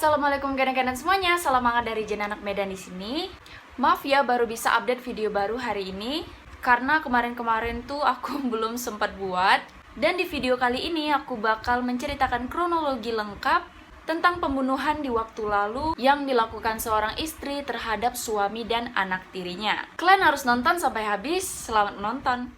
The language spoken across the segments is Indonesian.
Assalamualaikum kawan-kawan semuanya, salam hangat dari Jen Anak Medan di sini. Maaf ya baru bisa update video baru hari ini karena kemarin-kemarin tuh aku belum sempat buat. Dan di video kali ini aku bakal menceritakan kronologi lengkap tentang pembunuhan di waktu lalu yang dilakukan seorang istri terhadap suami dan anak tirinya. Kalian harus nonton sampai habis, selamat menonton.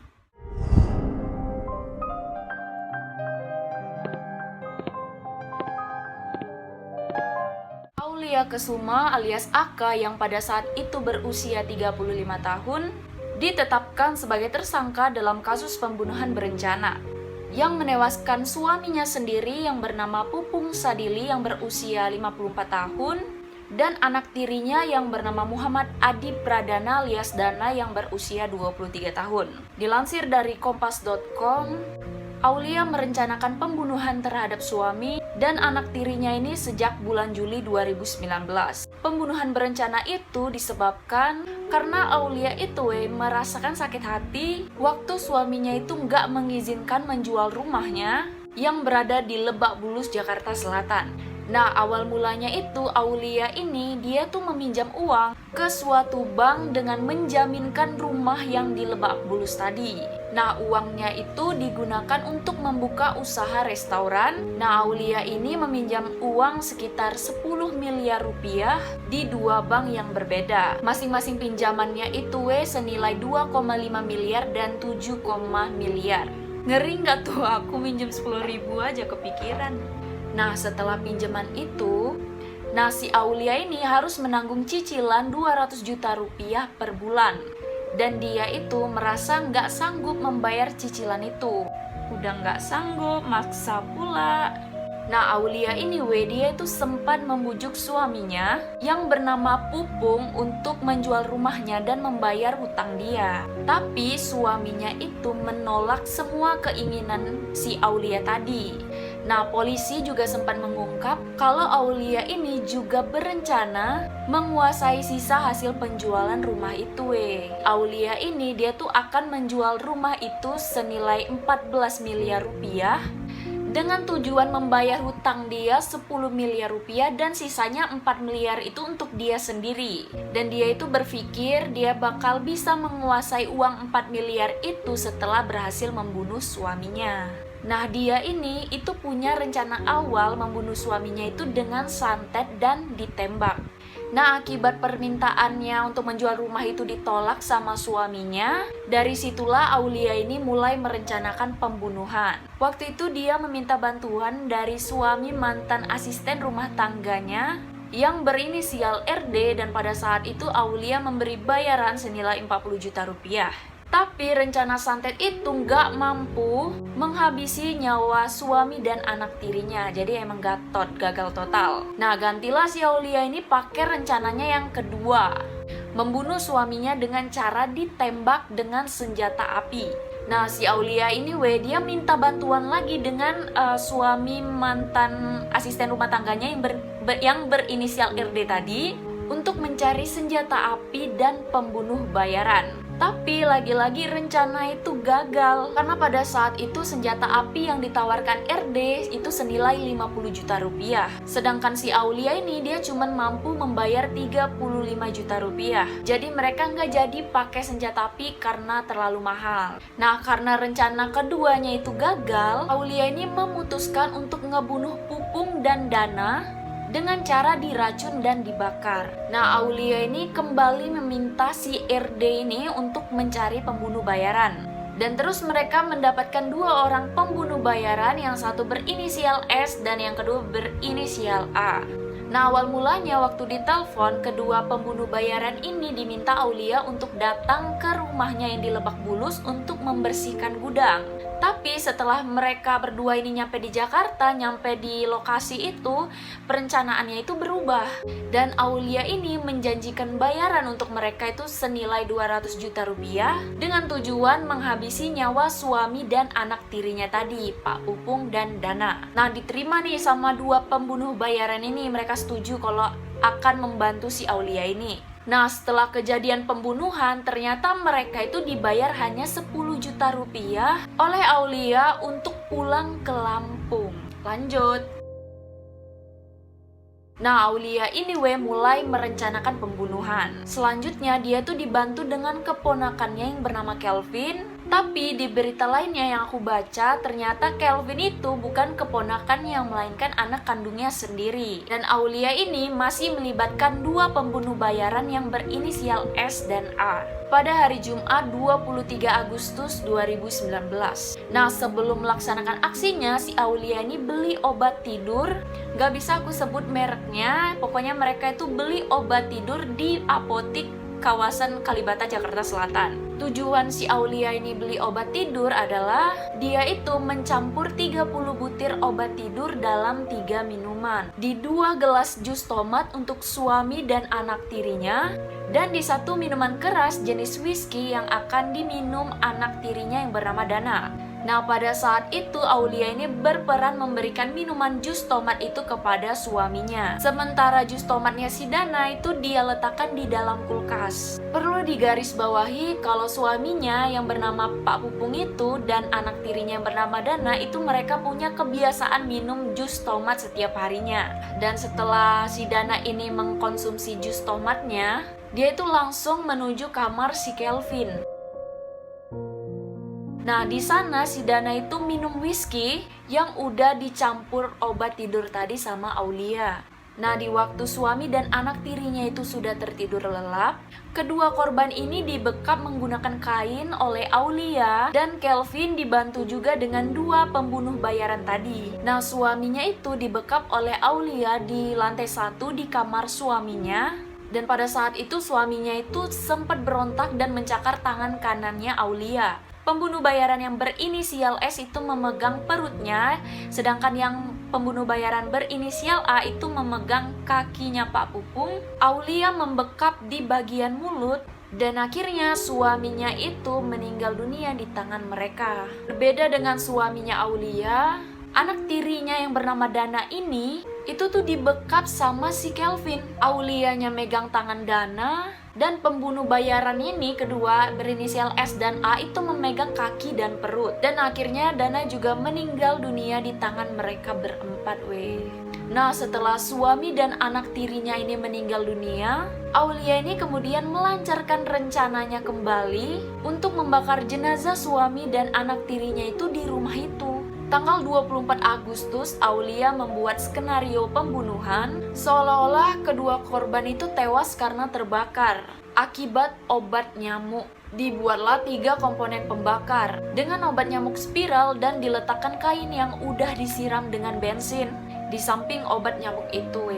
Aulia Kesuma alias Aka yang pada saat itu berusia 35 tahun ditetapkan sebagai tersangka dalam kasus pembunuhan berencana yang menewaskan suaminya sendiri yang bernama Pupung Sadili yang berusia 54 tahun dan anak tirinya yang bernama Muhammad Adi Pradana alias Dana yang berusia 23 tahun. Dilansir dari kompas.com, Aulia merencanakan pembunuhan terhadap suami dan anak tirinya ini sejak bulan Juli 2019. Pembunuhan berencana itu disebabkan karena Aulia itu merasakan sakit hati waktu suaminya itu nggak mengizinkan menjual rumahnya yang berada di Lebak Bulus, Jakarta Selatan. Nah, awal mulanya itu Aulia ini dia tuh meminjam uang ke suatu bank dengan menjaminkan rumah yang di Lebak Bulus tadi. Nah, uangnya itu digunakan untuk membuka usaha restoran. Nah, Aulia ini meminjam uang sekitar 10 miliar rupiah di dua bank yang berbeda. Masing-masing pinjamannya itu senilai 2,5 miliar dan 7, miliar. Ngeri nggak tuh aku minjem 10.000 aja kepikiran. Nah, setelah pinjaman itu, si Aulia ini harus menanggung cicilan 200 juta rupiah per bulan. Dan dia itu merasa nggak sanggup membayar cicilan itu. Udah nggak sanggup, maksa pula. Nah, Aulia ini dia itu sempat membujuk suaminya yang bernama Pupung untuk menjual rumahnya dan membayar hutang dia. Tapi suaminya itu menolak semua keinginan si Aulia tadi. Nah, polisi juga sempat mengungkap kalau Aulia ini juga berencana menguasai sisa hasil penjualan rumah itu. Aulia ini dia tuh akan menjual rumah itu senilai 14 miliar rupiah dengan tujuan membayar hutang dia 10 miliar rupiah dan sisanya 4 miliar itu untuk dia sendiri. Dan dia itu berpikir dia bakal bisa menguasai uang 4 miliar itu setelah berhasil membunuh suaminya. Nah, dia ini itu punya rencana awal membunuh suaminya itu dengan santet dan ditembak. Nah, akibat permintaannya untuk menjual rumah itu ditolak sama suaminya, dari situlah Aulia ini mulai merencanakan pembunuhan. Waktu itu dia meminta bantuan dari suami mantan asisten rumah tangganya yang berinisial RD dan pada saat itu Aulia memberi bayaran senilai 40 juta rupiah. Tapi rencana santet itu nggak mampu menghabisi nyawa suami dan anak tirinya. Jadi emang gagal total. Nah, gantilah si Aulia ini pakai rencananya yang kedua. Membunuh suaminya dengan cara ditembak dengan senjata api. Nah, si Aulia ini dia minta bantuan lagi dengan suami mantan asisten rumah tangganya yang berinisial RD tadi untuk mencari senjata api dan pembunuh bayaran. Tapi lagi-lagi rencana itu gagal karena pada saat itu senjata api yang ditawarkan RD itu senilai 50 juta rupiah. Sedangkan si Aulia ini dia cuma mampu membayar 35 juta rupiah. Jadi mereka nggak jadi pakai senjata api karena terlalu mahal. Nah, karena rencana keduanya itu gagal, Aulia ini memutuskan untuk ngebunuh Pupung dan Dana dengan cara diracun dan dibakar. Nah, Aulia ini kembali meminta si RD ini untuk mencari pembunuh bayaran. Dan terus mereka mendapatkan dua orang pembunuh bayaran, yang satu berinisial S dan yang kedua berinisial A. Nah, awal mulanya waktu ditelepon, kedua pembunuh bayaran ini diminta Aulia untuk datang ke rumahnya yang di Lebak Bulus untuk membersihkan gudang. Tapi setelah mereka berdua ini nyampe di Jakarta, nyampe di lokasi itu, perencanaannya itu berubah. Dan Aulia ini menjanjikan bayaran untuk mereka itu senilai 200 juta rupiah dengan tujuan menghabisi nyawa suami dan anak tirinya tadi, Pak Pupung dan Dana. Nah, diterima nih sama dua pembunuh bayaran ini, mereka setuju kalau akan membantu si Aulia ini. Nah, setelah kejadian pembunuhan, ternyata mereka itu dibayar hanya 10 juta rupiah oleh Aulia untuk pulang ke Lampung. Lanjut. Nah, Aulia ini mulai merencanakan pembunuhan. Selanjutnya dia tuh dibantu dengan keponakannya yang bernama Kelvin. Tapi di berita lainnya yang aku baca, ternyata Kelvin itu bukan keponakannya, melainkan anak kandungnya sendiri. Dan Aulia ini masih melibatkan dua pembunuh bayaran yang berinisial S dan A pada hari Jumat 23 Agustus 2019. Nah, sebelum melaksanakan aksinya, si Aulia ini beli obat tidur. Gak bisa aku sebut mereknya, pokoknya mereka itu beli obat tidur di apotik kawasan Kalibata, Jakarta Selatan. Tujuan si Aulia ini beli obat tidur adalah dia itu mencampur 30 butir obat tidur dalam 3 minuman di 2 gelas jus tomat untuk suami dan anak tirinya, dan di 1 minuman keras jenis whisky yang akan diminum anak tirinya yang bernama Dana. Nah, pada saat itu Aulia ini berperan memberikan minuman jus tomat itu kepada suaminya. Sementara jus tomatnya si Dana itu dia letakkan di dalam kulkas. Perlu digarisbawahi kalau suaminya yang bernama Pak Pupung itu dan anak tirinya yang bernama Dana itu mereka punya kebiasaan minum jus tomat setiap harinya. Dan setelah si Dana ini mengkonsumsi jus tomatnya, dia itu langsung menuju kamar si Kelvin. Nah, di sana si Dana itu minum whisky yang udah dicampur obat tidur tadi sama Aulia. Nah, di waktu suami dan anak tirinya itu sudah tertidur lelap, kedua korban ini dibekap menggunakan kain oleh Aulia, dan Kelvin dibantu juga dengan 2 pembunuh bayaran tadi. Nah, suaminya itu dibekap oleh Aulia di lantai 1 di kamar suaminya. Dan pada saat itu suaminya itu sempat berontak dan mencakar tangan kanannya Aulia. Pembunuh bayaran yang berinisial S itu memegang perutnya, sedangkan yang pembunuh bayaran berinisial A itu memegang kakinya Pak Pupung. Aulia membekap di bagian mulut, dan akhirnya suaminya itu meninggal dunia di tangan mereka. Berbeda dengan suaminya Aulia, anak tirinya yang bernama Dana ini itu tuh dibekap sama si Kelvin. Aulianya megang tangan Dana, dan pembunuh bayaran ini kedua berinisial S dan A itu memegang kaki dan perut. Dan akhirnya Dana juga meninggal dunia di tangan mereka berempat Nah, setelah suami dan anak tirinya ini meninggal dunia, Aulia ini kemudian melancarkan rencananya kembali untuk membakar jenazah suami dan anak tirinya itu di rumah itu. Tanggal 24 Agustus, Aulia membuat skenario pembunuhan seolah-olah kedua korban itu tewas karena terbakar akibat obat nyamuk. Dibuatlah 3 komponen pembakar dengan obat nyamuk spiral dan diletakkan kain yang udah disiram dengan bensin di samping obat nyamuk itu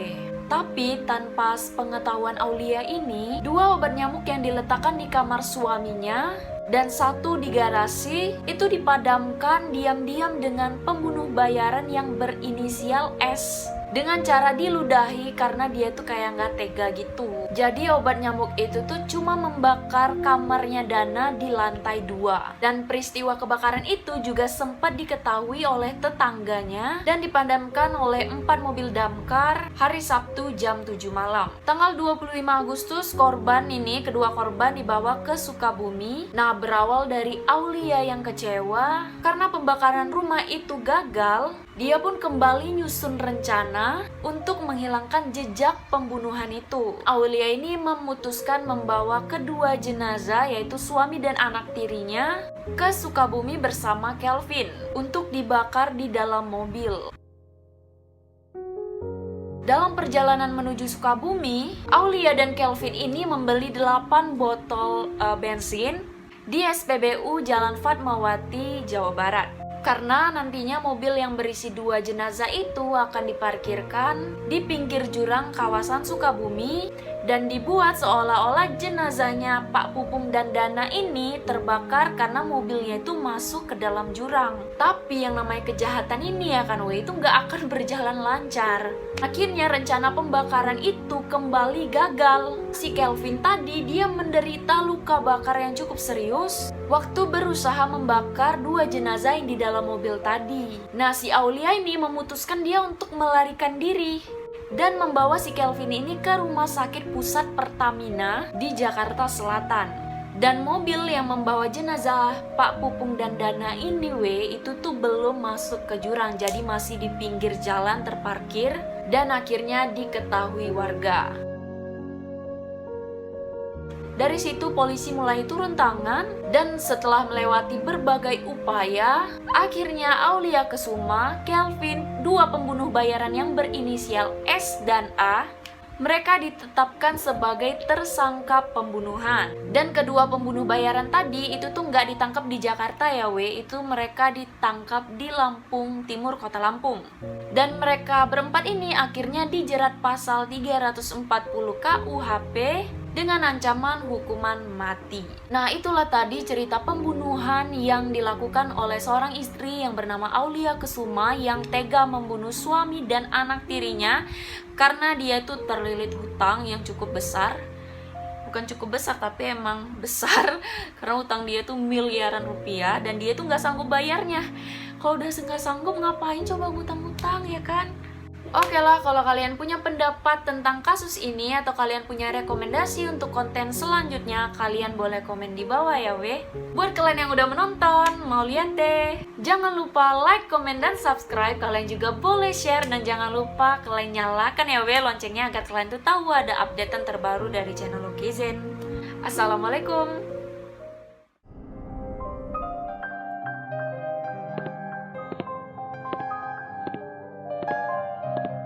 Tapi tanpa pengetahuan Aulia ini, 2 obat nyamuk yang diletakkan di kamar suaminya dan 1 di garasi itu dipadamkan diam-diam dengan pembunuh bayaran yang berinisial S dengan cara diludahi karena dia tuh kayak nggak tega gitu. Jadi obat nyamuk itu tuh cuma membakar kamarnya Dana di lantai 2. Dan peristiwa kebakaran itu juga sempat diketahui oleh tetangganya dan dipadamkan oleh 4 mobil damkar hari Sabtu jam 7 malam. Tanggal 25 Agustus kedua korban dibawa ke Sukabumi. Nah, berawal dari Aulia yang kecewa karena pembakaran rumah itu gagal, dia pun kembali nyusun rencana untuk menghilangkan jejak pembunuhan itu. Aulia ini memutuskan membawa kedua jenazah, yaitu suami dan anak tirinya, ke Sukabumi bersama Kelvin untuk dibakar di dalam mobil. Dalam perjalanan menuju Sukabumi, Aulia dan Kelvin ini membeli 8 botol bensin di SPBU Jalan Fatmawati, Jawa Barat. Karena nantinya mobil yang berisi 2 jenazah itu akan diparkirkan di pinggir jurang kawasan Sukabumi dan dibuat seolah-olah jenazahnya Pak Pupung dan Dana ini terbakar karena mobilnya itu masuk ke dalam jurang. Tapi yang namanya kejahatan ini itu nggak akan berjalan lancar. Akhirnya rencana pembakaran itu kembali gagal. Si Kelvin tadi dia menderita luka bakar yang cukup serius waktu berusaha membakar 2 jenazah yang di dalam mobil tadi. Nah, si Aulia ini memutuskan dia untuk melarikan diri dan membawa si Kelvin ini ke rumah sakit pusat Pertamina di Jakarta Selatan. Dan mobil yang membawa jenazah Pak Pupung dan Dana ini itu tuh belum masuk ke jurang, jadi masih di pinggir jalan terparkir dan akhirnya diketahui warga. Dari situ polisi mulai turun tangan dan setelah melewati berbagai upaya, akhirnya Aulia Kesuma, Kelvin, dua pembunuh bayaran yang berinisial S dan A, mereka ditetapkan sebagai tersangka pembunuhan. Dan kedua pembunuh bayaran tadi itu tuh nggak ditangkap di Jakarta ya itu mereka ditangkap di Lampung Timur, kota Lampung. Dan mereka berempat ini akhirnya dijerat pasal 340 KUHP dengan ancaman hukuman mati. Nah, itulah tadi cerita pembunuhan yang dilakukan oleh seorang istri yang bernama Aulia Kesuma yang tega membunuh suami dan anak tirinya karena dia itu terlilit hutang yang cukup besar. Bukan cukup besar, tapi emang besar karena hutang dia tuh miliaran rupiah dan dia tuh nggak sanggup bayarnya. Kalau udah nggak sanggup ngapain coba ngutang-ngutang, ya kan? Oke lah, kalau kalian punya pendapat tentang kasus ini atau kalian punya rekomendasi untuk konten selanjutnya, kalian boleh komen di bawah ya Buat kalian yang udah menonton, mau lihat deh, jangan lupa like, komen, dan subscribe. Kalian juga boleh share dan jangan lupa kalian nyalakan ya loncengnya agar kalian tuh tahu ada updatean terbaru dari channel Lokizen. Assalamualaikum.